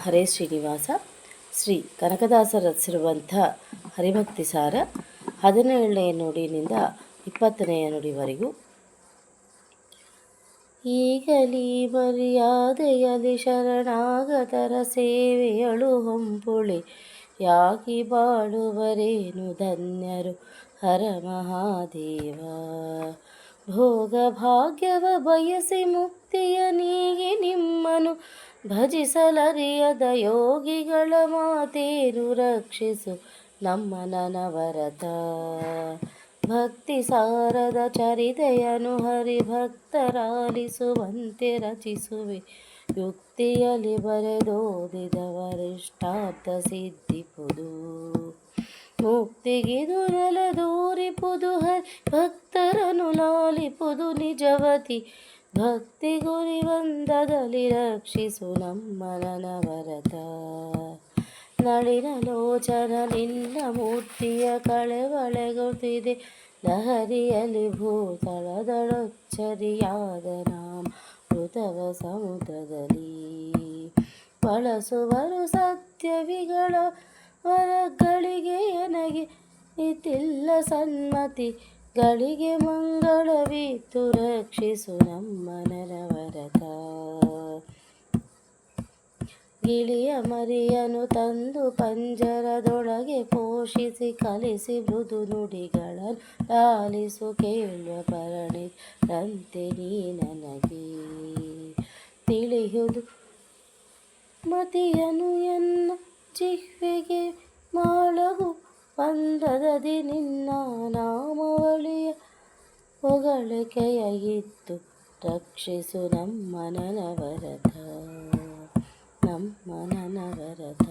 ಹರೇ ಶ್ರೀನಿವಾಸ. ಶ್ರೀ ಕನಕದಾಸರು ರಚಿಸಿರುವಂಥ ಹರಿಭಕ್ತಿ ಸಾರ 17ನೇ ನುಡಿಯಿಂದ 20ನೇ ನುಡಿವರೆಗೂ. ಈಗಲೀ ಮರ್ಯಾದೆಯಲಿ ಶರಣಾಗತರ ಸೇವೆಯಳು ಹೊಂಪುಳೆ ಯಾಗಿ ಬಾಳುವರೇನು ಧನ್ಯರು ಹರ ಮಹಾದೇವ. ಭೋಗ ಭಾಗ್ಯವ ಬಯಸಿ ಮುಕ್ತಿಯ ನೀಗಿ ನಿಮ್ಮನು ಭಜಿಸಲರಿಯದ ಯೋಗಿಗಳ ಮಾತೇನು ರಕ್ಷಿಸು ನಮ್ಮ ನನವರತ. ಭಕ್ತಿ ಸಾರದ ಚರಿತೆಯನು ಹರಿಭಕ್ತರಾಲಿಸುವಂತೆ ರಚಿಸುವೆ ಯುಕ್ತಿಯಲ್ಲಿ ಬರೆದೋದಿದವರಿಷ್ಟಾರ್ಥ ಸಿದ್ಧಿಪುದು. ಮುಕ್ತಿಗಿದು ನೆಲದೂರಿಪುದು ಹರಿ ಭಕ್ತರನು ಲಾಲಿಪುದು ನಿಜವತಿ. ಭಕ್ತಿ ಗುರಿವಂದದಲ್ಲಿ ರಕ್ಷಿಸು ನಮ್ಮ ನನವರತ. ನಳಿನ ಲೋಚನ ನಿನ್ನ ಮೂರ್ತಿಯ ಕಳೆವಳೆಗೊತ್ತಿದೆ ಲಹರಿಯಲಿ ಭೂತಳದಳೊಚ್ಚರಿಯಾದ ನಾಮ ಋತವ ಸಮುದ್ರದಲ್ಲಿ. ಬಳಸುವರು ಸತ್ಯವಿಗಳ ವರಗಳಿಗೆ ಎನಗೆ ಇತಿಲ್ಲ ಸನ್ಮತಿ ಗಳಿಗೆ ಮಂಗಳವಿತ್ತು ರಕ್ಷಿಸು ನಮ್ಮ ನನವರತ. ಗಿಳಿಯ ಮರಿಯನು ತಂದು ಪಂಜರದೊಳಗೆ ಪೋಷಿಸಿ ಕಲಿಸಿ ಮೃದು ನುಡಿಗಳನ್ನು ಲಾಲಿಸು ಕೇಳುವ ಪರಿಣಿತರಂತೆ ನೀ ನನಗೆ ತಿಳಿಯುವುದು ಮತಿಯನು ಎನ್ನ ಜಿಹ್ವೆಗೆ ಮಾಳಗು ಬಂದದಿ ನಿನ್ನ ನಾಮವಳಿಯ ಹೊಗಳಿಕೆಯ ಇತ್ತು ರಕ್ಷಿಸು ನಮ್ಮ ನನವರತ ನಮ್ಮ ನನವರತ.